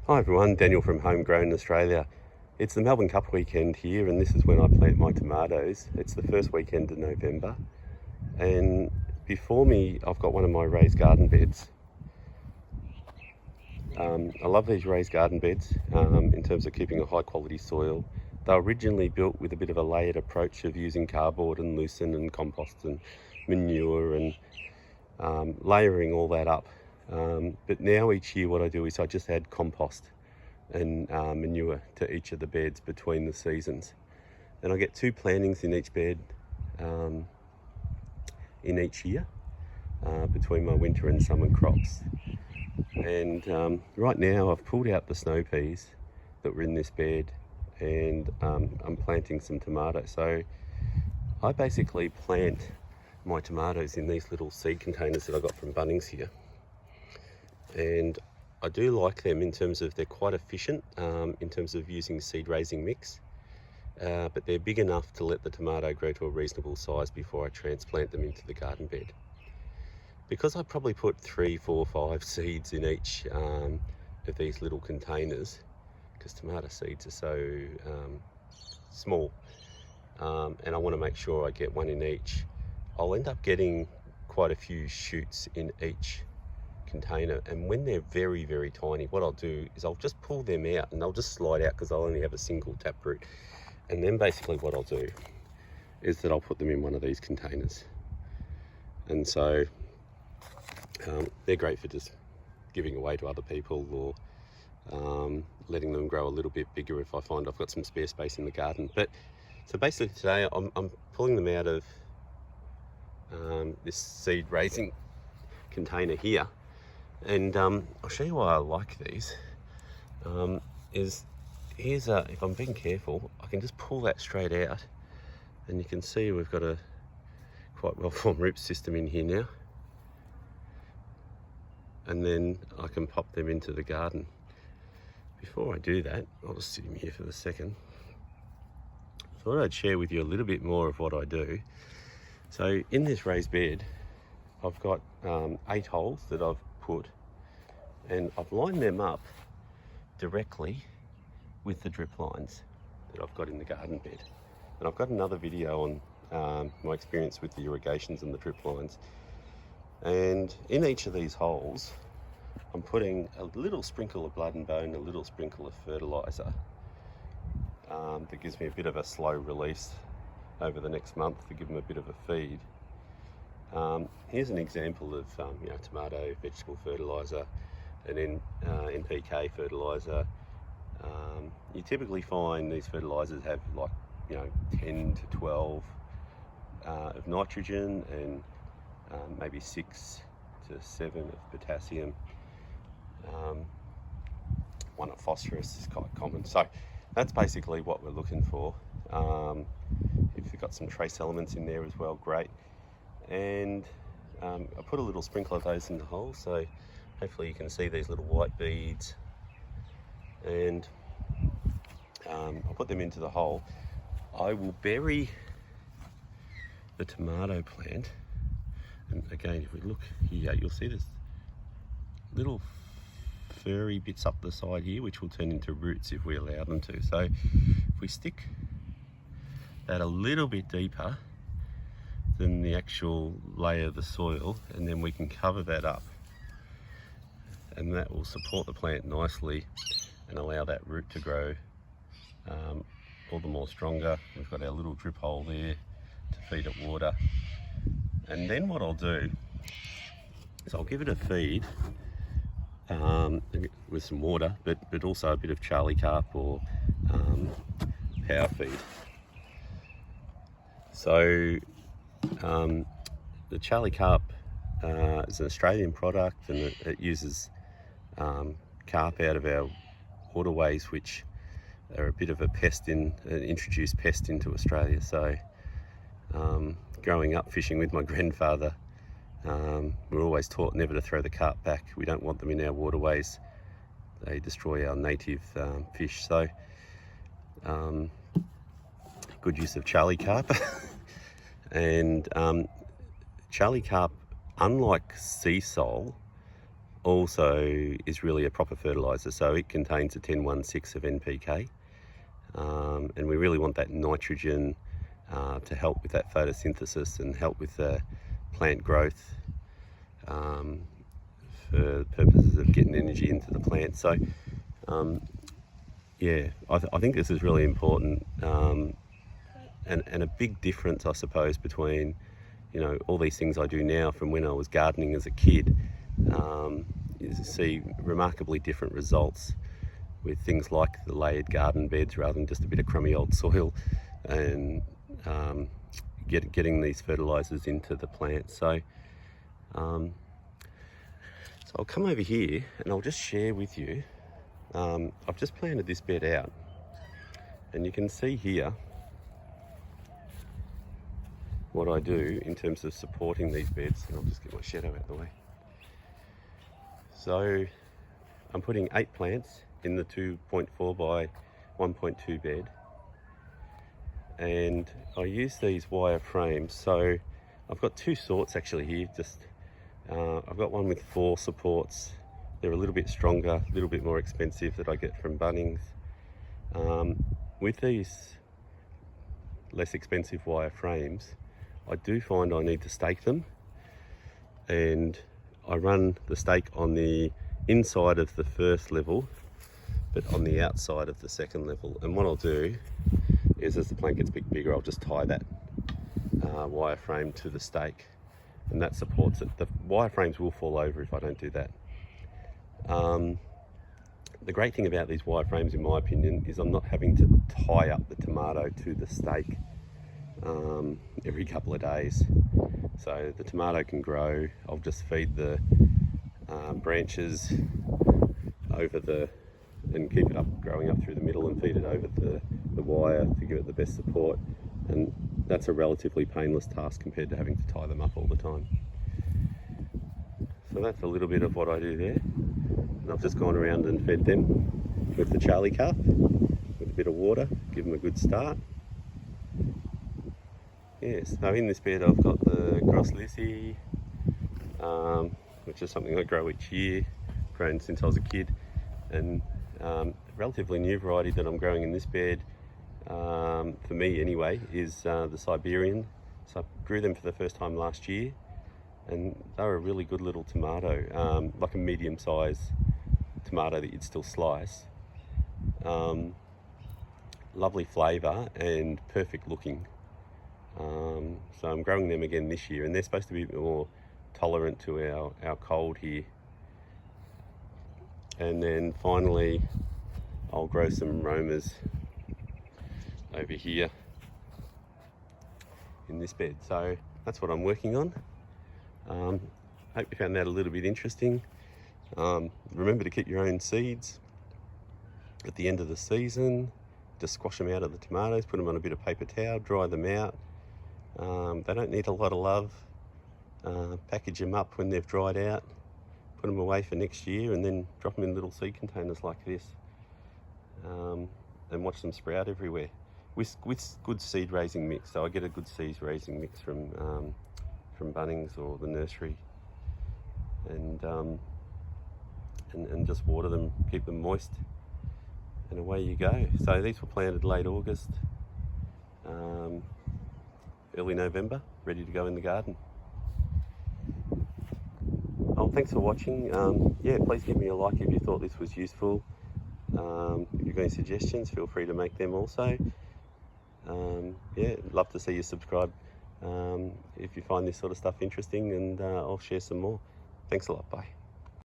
Hi everyone, Daniel from Homegrown Australia. It's the Melbourne Cup weekend here, and this is when I plant my tomatoes. It's the first weekend of November, and before me I've got one of my raised garden beds. I love these raised garden beds in terms of keeping a high quality soil. They were originally built with a bit of a layered approach of using cardboard and lucerne and compost and manure and layering all that up. But now each year what I do is I just add compost and manure to each of the beds between the seasons. And I get 2 plantings in each bed in each year between my winter and summer crops. And right now I've pulled out the snow peas that were in this bed, and I'm planting some tomatoes. So I basically plant my tomatoes in these little seed containers that I got from Bunnings here. And I do like them in terms of they're quite efficient in terms of using seed raising mix, but they're big enough to let the tomato grow to a reasonable size before I transplant them into the garden bed. Because I probably put 3, 4, 5 seeds in each of these little containers, because tomato seeds are so small, and I want to make sure I get one in each, I'll end up getting quite a few shoots in each container. And when they're very, very tiny, what I'll do is I'll just pull them out and they'll just slide out because I'll only have a single taproot. And then basically what I'll do is that I'll put them in one of these containers. And so they're great for just giving away to other people, or letting them grow a little bit bigger if I find I've got some spare space in the garden. But so basically today I'm pulling them out of this seed raising container here, and I'll show you why I like these. If I'm being careful, I can just pull that straight out, and you can see we've got a quite well formed root system in here now. And then I can pop them into the garden. Before I do that, I'll just sit in here for a second. I thought I'd share with you a little bit more of what I do. So in this raised bed, I've got 8 holes that I've put, and I've lined them up directly with the drip lines that I've got in the garden bed. And I've got another video on my experience with the irrigations and the drip lines. And in each of these holes, I'm putting a little sprinkle of blood and bone, a little sprinkle of fertiliser that gives me a bit of a slow release over the next month to give them a bit of a feed. Here's an example of tomato vegetable fertiliser and NPK fertiliser. You typically find these fertilisers have 10 to 12 of nitrogen and maybe 6 to 7 of potassium. 1 of phosphorus is quite common. So that's basically what we're looking for. If you've got some trace elements in there as well, great. And I put a little sprinkle of those in the hole, so hopefully you can see these little white beads. And I'll put them into the hole. I will bury the tomato plant. And again, if we look here, you'll see this little furry bits up the side here, which will turn into roots if we allow them to. So if we stick that a little bit deeper than the actual layer of the soil, and then we can cover that up, and that will support the plant nicely and allow that root to grow all the more stronger. We've got our little drip hole there to feed it water. And then what I'll do is I'll give it a feed with some water, but also a bit of Charlie Carp or power feed. So the Charlie Carp is an Australian product, and it uses carp out of our waterways, which are a bit of a pest an introduced pest into Australia. So growing up fishing with my grandfather, we're always taught never to throw the carp back. We don't want them in our waterways. They destroy our native fish. So good use of Charlie Carp. And Charlie Carp, unlike sea sole, also is really a proper fertiliser, so it contains a 10-1-6 of NPK, and we really want that nitrogen to help with that photosynthesis and help with the plant growth, for purposes of getting energy into the plant. So yeah, I think this is really important, and a big difference, I suppose, between, you know, all these things I do now from when I was gardening as a kid, is to see remarkably different results with things like the layered garden beds rather than just a bit of crummy old soil, and getting these fertilisers into the plants. So I'll come over here and I'll just share with you. I've just planted this bed out, and you can see here what I do in terms of supporting these beds. And I'll just get my shadow out of the way. So I'm putting 8 plants in the 2.4 by 1.2 bed, and I use these wire frames. So I've got 2 sorts actually here. I've got one with 4 supports. They're a little bit stronger, a little bit more expensive, that I get from Bunnings. With these less expensive wire frames, I do find I need to stake them, and I run the stake on the inside of the first level but on the outside of the second level. And what I'll do is, as the plant gets bigger, I'll just tie that wire frame to the stake, and that supports it. The wire frames will fall over if I don't do that. The great thing about these wire frames, in my opinion, is I'm not having to tie up the tomato to the stake every couple of days. So the tomato can grow. I'll just feed the branches over and keep it up, growing up through the middle, and feed it over the wire to give it the best support. And that's a relatively painless task compared to having to tie them up all the time. So that's a little bit of what I do there. And I've just gone around and fed them with the Charlie Carp, with a bit of water, give them a good start. Yes, so in this bed I've got the Gross Lizzie, which is something I grow each year, grown since I was a kid, and relatively new variety that I'm growing in this bed, for me anyway, is the Siberian. So I grew them for the first time last year, and they were a really good little tomato, like a medium-sized tomato that you'd still slice. Lovely flavour and perfect looking. So I'm growing them again this year, and they're supposed to be more tolerant to our cold here. And then finally I'll grow some Romas over here in this bed. So that's what I'm working on. Hope you found that a little bit interesting. Remember to keep your own seeds at the end of the season. Just squash them out of the tomatoes, put them on a bit of paper towel, dry them out. They don't need a lot of love. Package them up when they've dried out, put them away for next year, and then drop them in little seed containers like this, and watch them sprout everywhere with good seed raising mix. So I get a good seed raising mix from Bunnings or the nursery, and just water them, keep them moist, and away you go. So these were planted late August, early November, ready to go in the garden. Oh, thanks for watching. Yeah, please give me a like if you thought this was useful. If you've got any suggestions, feel free to make them also. Yeah, love to see you subscribe if you find this sort of stuff interesting, and I'll share some more. Thanks a lot. Bye.